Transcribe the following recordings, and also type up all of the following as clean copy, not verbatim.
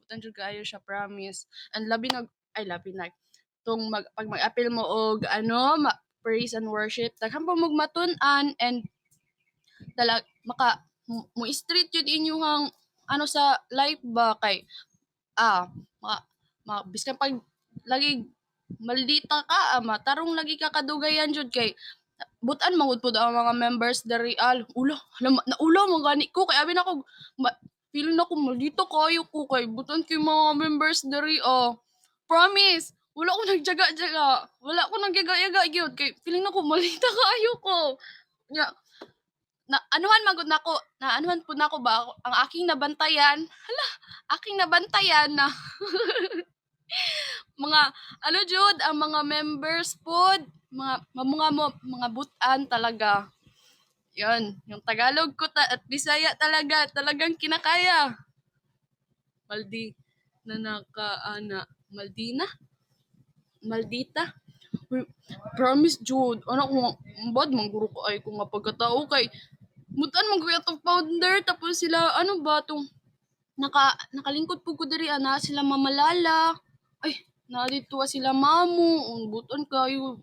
kalibutan jud kaayo siya, promise. And labi na pag mag-apil mo og praise and worship, daghan pa mong matun-an, and mo street jud inyong sa life ba kay ah ma, biskan pag lagi maldita ka, matarong lagi ka kadugayan jud kay butan mangud pud ang mga members dari naula man gani ko kay abi nako feel na ko maldita kayo ko kay butan kay mga members dari promise wala ko nagjaga-jaga, wala ko nagyaga-yaga gyud kay feeling nako maldita kaayo ko nya na anuhan magud nako na anuhan pud nako ba ang aking nabantayan, aking nabantayan na mga jud ang mga members pod mga butan talaga. Yon, yung Tagalog ko at Bisaya talagang kinakaya. Maldi na nakaana, Maldina? Maldita? Uy, promise jud, anak ko bad mangguro ko ay ko nga pagkatao kay mutan man kuya tong founder tapos sila ano ba tong nakalingkod po ko diri sila mamalala. Ay, nadito sila mamu, buton kayo.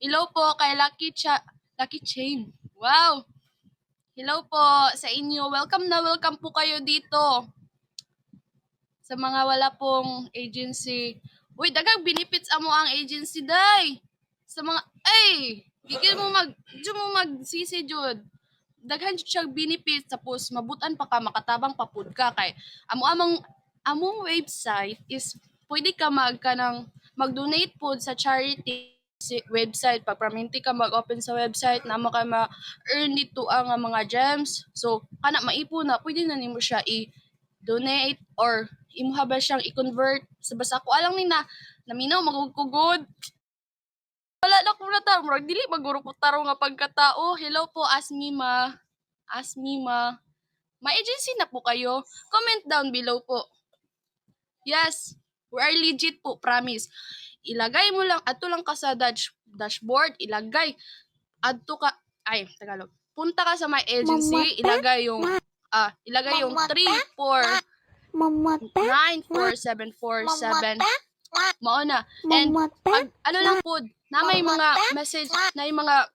Hello po kay Lucky Chain. Wow. Hello po sa inyo. Welcome po kayo dito. Sa mga wala pong agency. Uy, dagang benefits amo ang agency day. Sa mga bigyan mo magsisi jud. Daghan jud siya benefits tapos mabutan pa ka makatabang pa pud ka kay among website is pwede ka mag-donate pod sa charity website pag perminti ka mag-open sa website na mo ka ma-earn dito ang mga gems. So kana maipon na pwede na nimo siya i-donate or imuha ba siyang i-convert sa basta ko alang ni na naminaw magugugod. Wala na ko na ta, murag dili maguro ko taro nga pagkatao. Hello po Asmima. May agency na po kayo? Comment down below po. Yes, we are legit po, promise. Ilagay mo lang, ato lang ka sa dashboard, ilagay. Tagalog. Punta ka sa my agency, ilagay yung 3, 4, 9, 4, 7, 4, 7. Mao na. And pag lang po, na may mga message, na yung mga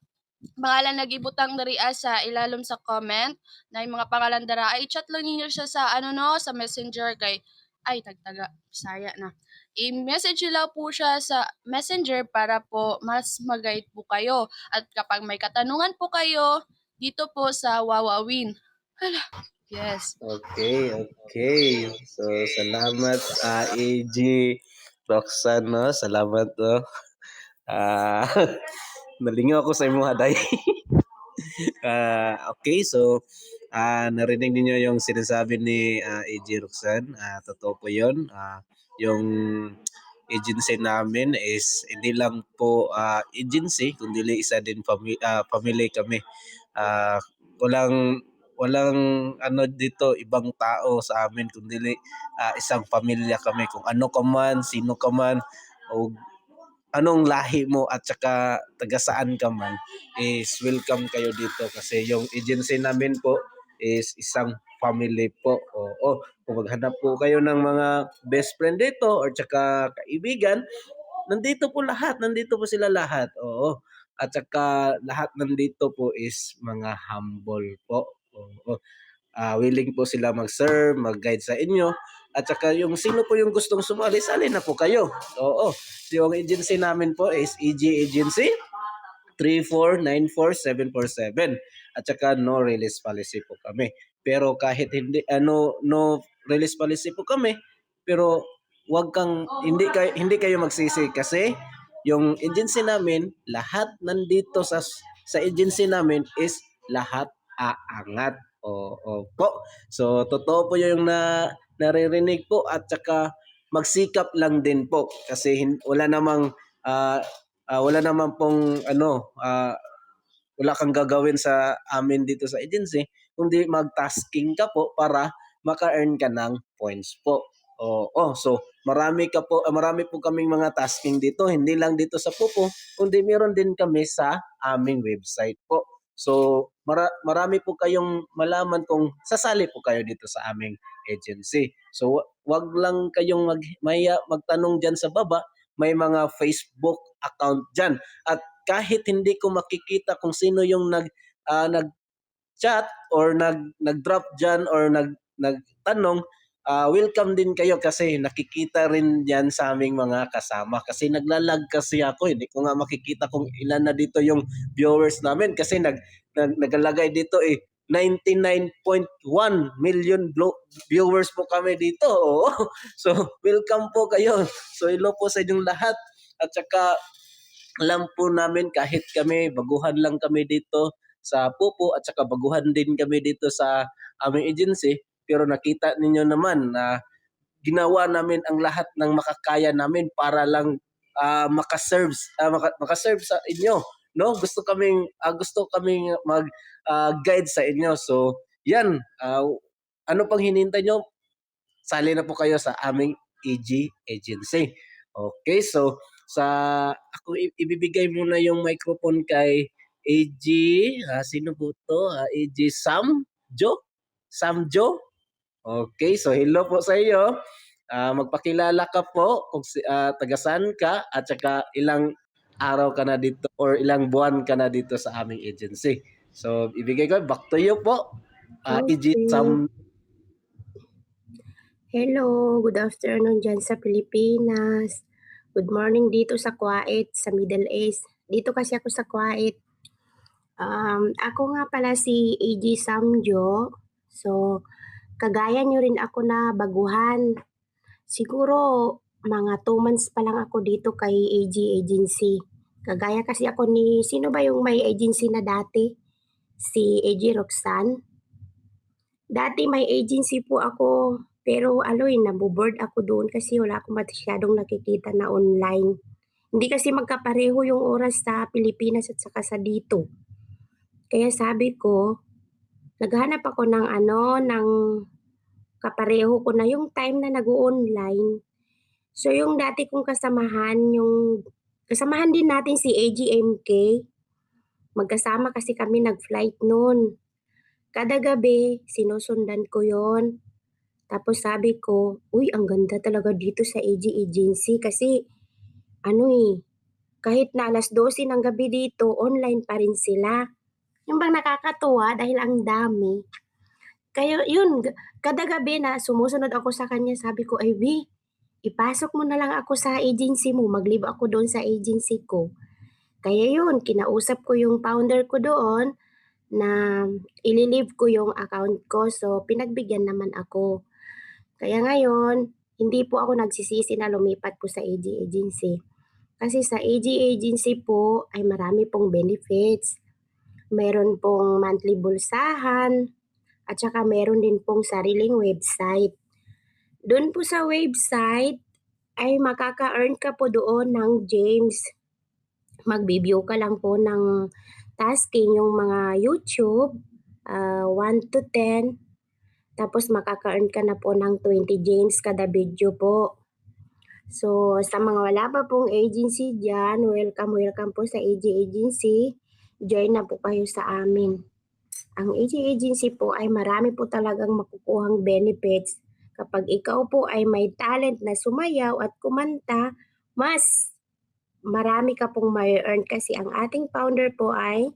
pangalan nagibutang dari sa ilalom sa comment, na yung mga pangalan dara, i-chat lang niyo siya sa sa Messenger kay tagtaga Bisaya na. I-message nila po siya sa Messenger para po mas mag-guide po kayo. At kapag may katanungan po kayo, dito po sa Wawawin. Yes. Okay. So, salamat AG Roxanne, no? Salamat, no? Nalingaw ako sa imong haday. Okay, so narinig niyo yung sinasabi ni AG Roxanne. Totoo po yun. Yung agency namin is hindi lang po agency, kundi isa din family kami. Walang ano dito ibang tao sa amin kundi isang pamilya kami, kung ano ka man, sino ka man, o anong lahi mo at saka taga saan ka man, is welcome kayo dito kasi yung agency namin po is isang family po. Kung maghanap po kayo ng mga best friend dito or tsaka kaibigan, nandito po sila lahat. Oo. At saka lahat nandito po is mga humble po. Oo. Willing po sila mag-serve, mag-guide sa inyo. At saka yung sino po yung gustong sumali, sali na po kayo. Oo. Yung agency namin po is EG Agency 3494747. At saka no release policy po kami. Pero kahit hindi no release policy po kami, pero hindi kayo magsisi kasi yung agency namin, lahat nandito sa agency namin is lahat aangat. Po. So totoo po yung naririnig po at saka magsikap lang din po kasi wala namang pong wala kang gagawin sa amin dito sa agency kundi mag-tasking ka po para maka-earn ka ng points po. So marami po kaming mga tasking dito, hindi lang dito sa Pupo, kundi meron din kami sa aming website po. So marami po kayong malaman kung sasali po kayo dito sa aming agency. So wag lang kayong magtanong diyan sa baba, may mga Facebook account diyan. At kahit hindi ko makikita kung sino yung nag-chat or nag-drop diyan or nagtanong, welcome din kayo kasi nakikita rin yan sa aming mga kasama. Kasi naglalag kasi ako, hindi ko nga makikita kung ilan na dito yung viewers namin kasi nagalagay dito 99.1 million viewers po kami dito. Oo. So, welcome po kayo. So, hello po sa inyong lahat. At saka, alam po namin kahit kami, baguhan lang kami dito sa Pupo at saka baguhan din kami dito sa aming agency, pero nakita ninyo naman na ginawa namin ang lahat ng makakaya namin para lang makaserve sa inyo, no? Gusto kaming mag guide sa inyo. So, yan, ano pang hinihintay nyo? Sali na po kayo sa aming AG agency. Okay, so ako ibibigay muna yung microphone kay AG, sino po to? AG Samjo. Okay, so hello po sa iyo. Magpakilala ka po kung taga saan ka at saka ilang araw ka na dito or ilang buwan ka na dito sa aming agency. So ibigay ko back to you po. AG Okay. Sam. Hello, good afternoon dyan sa Pilipinas. Good morning dito sa Kuwait, sa Middle East. Dito kasi ako sa Kuwait. Ako nga pala si AG Samjo. So, kagaya nyo rin ako na baguhan. Siguro, mga 2 months pa lang ako dito kay AG Agency. Kagaya kasi ako ni, sino ba yung may agency na dati? Si AG Roxanne. Dati may agency po ako, pero naboboard ako doon kasi wala akong masyadong nakikita na online. Hindi kasi magkapareho yung oras sa Pilipinas at saka sa dito. Kaya sabi ko, naghanap ako ng kapareho ko na yung time na nag-online. So yung dati kong kasamahan din natin si AGMK. Magkasama kasi kami nag-flight noon. Kada gabi, sinusundan ko yon. Tapos sabi ko, uy, ang ganda talaga dito sa AG Agency kasi kahit na 12:00 ng gabi dito, online pa rin sila. Yung bang nakakatuwa dahil ang dami. Kaya yun, kada gabi na sumusunod ako sa kanya, sabi ko, ay B, ipasok mo na lang ako sa agency mo, mag-leave ako doon sa agency ko. Kaya yun, kinausap ko yung founder ko doon na ililive ko yung account ko. So, pinagbigyan naman ako. Kaya ngayon, hindi po ako nagsisisi na lumipat po sa AG Agency. Kasi sa AG Agency po ay marami pong benefits. Meron pong monthly bulsahan at saka meron din pong sariling website. Doon po sa website ay makaka-earn ka po doon ng James. Mag-view ka lang po ng tasking yung mga YouTube, 1 to 10. Tapos makaka-earn ka na po ng 20 James kada video po. So, sa mga wala pa pong agency dyan, welcome po sa AG Agency. Join na po kayo sa amin. Ang AG Agency po ay marami po talagang makukuhang benefits. Kapag ikaw po ay may talent na sumayaw at kumanta, mas marami ka pong may earn kasi ang ating founder po ay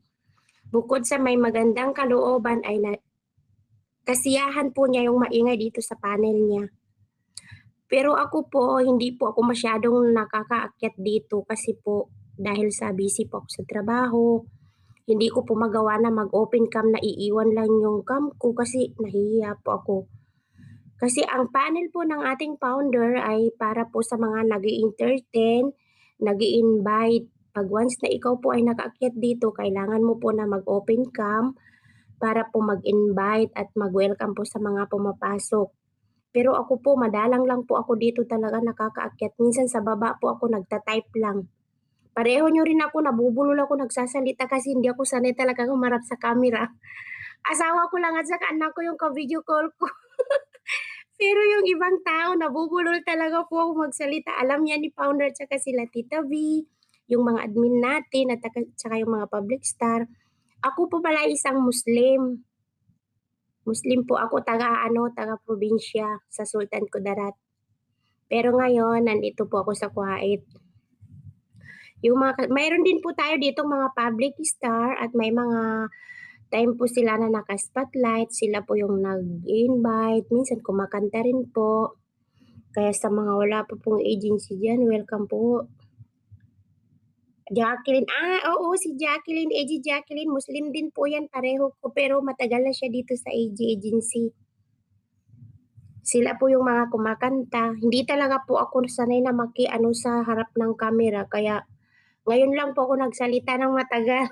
bukod sa may magandang kalooban ay kasiyahan po niya yung maingay dito sa panel niya. Pero ako po, hindi po ako masyadong nakakaakyat dito kasi po dahil sa busy po ako sa trabaho, hindi ko po magawa na mag-open cam na iiwan lang yung cam ko kasi nahihiya po ako. Kasi ang panel po ng ating founder ay para po sa mga nag-i-entertain, nag-i-invite. Pag once na ikaw po ay nakaakyat dito, kailangan mo po na mag-open cam para po mag-invite at mag-welcome po sa mga pumapasok. Pero ako po, madalang lang po ako dito talaga nakakaakyat. Minsan sa baba po ako nagta-type lang. Pareho nyo rin ako, nabubulol ako nagsasalita kasi hindi ako sanay talaga humarap sa camera. Asawa ko lang at saka anak ko yung ka-video call ko. Pero yung ibang tao, nabubulol talaga po ako magsalita. Alam niya ni founder at saka sila Tita V, yung mga admin natin at saka yung mga public star. Ako po pala isang Muslim. Muslim po ako, taga probinsya sa Sultan Kudarat. Pero ngayon, nandito po ako sa Kuwait. Mayroon din po tayo dito mga public star at may mga time po sila na naka-spotlight. Sila po yung nag-invite. Minsan kumakanta rin po. Kaya sa mga wala po pong agency dyan, welcome po. Jacqueline, oo, si Jacqueline, AG Jacqueline, Muslim din po yan, pareho ko, pero matagal na siya dito sa AG Agency. Sila po yung mga kumakanta. Hindi talaga po ako sanay na sa harap ng camera, kaya ngayon lang po ako nagsalita ng matagal.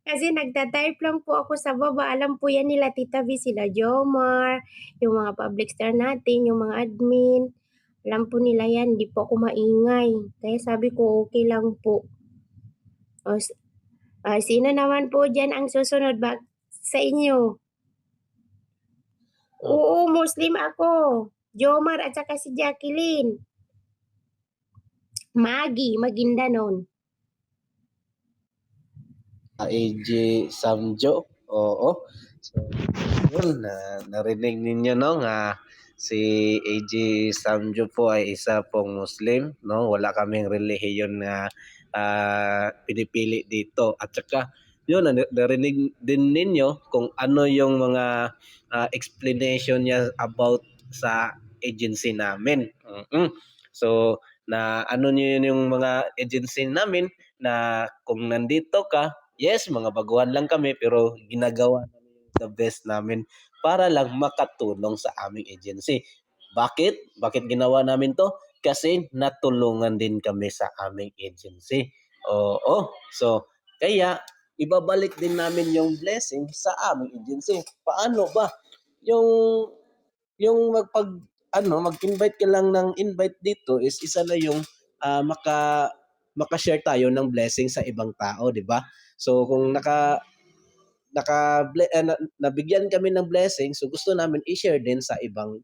Kasi nagta-type lang po ako sa baba. Alam po yan nila Tita V, sila Jomar, yung mga public star natin, yung mga admin. Alam po nila yan, hindi po ako maingay. Kaya sabi ko, okay lang po. Sino naman po dyan ang susunod sa inyo? Oo, Muslim ako. Jomar at saka si Jacqueline. Magindanon. AJ Samjo. Oo. So, yun, narinig ninyo, no, nga si AJ Samjo po ay isa pong Muslim, no? Wala kaming relihiyon na pinipili dito. At saka, yun, narinig din ninyo kung ano yung mga explanation niya about sa agency namin. So, na ano niyo yun yung mga agency namin na kung nandito ka, yes, mga baguhan lang kami pero ginagawa namin the best namin para lang makatulong sa aming agency. Bakit? Bakit ginawa namin to? Kasi natulungan din kami sa aming agency. Oo. So, kaya ibabalik din namin yung blessing sa aming agency. Paano ba? Yung mag-invite ka lang ng invite dito is isa na yung maka-share tayo ng blessing sa ibang tao, di ba? So kung nabigyan kami ng blessing, so gusto namin i-share din sa ibang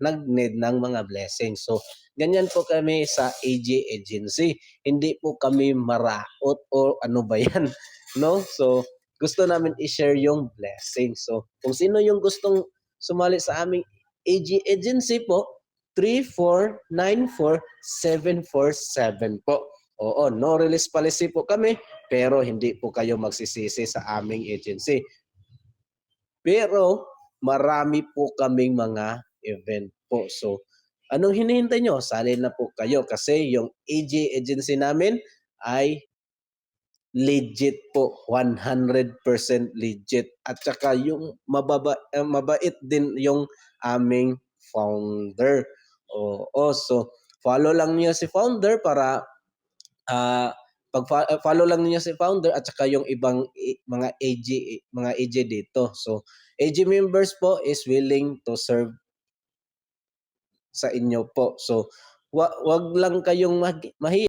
nag-need ng mga blessing. So ganyan po kami sa AJ Agency. Hindi po kami maraot o ano ba yan, no? So gusto namin i-share yung blessing. So kung sino yung gustong sumali sa aming AG Agency po, 3494747 po. Oo, no release policy po kami, pero hindi po kayo magsisisi sa aming agency. Pero marami po kaming mga event po. So, anong hinihintay nyo? Sali na po kayo kasi yung AG agency namin ay legit po, 100% legit. At saka yung mabait din yung aming founder. Oo, so follow lang niyo si founder para follow lang niyo si founder at saka yung ibang mga AG dito. So AG members po is willing to serve sa inyo po. So wag lang kayong mahiya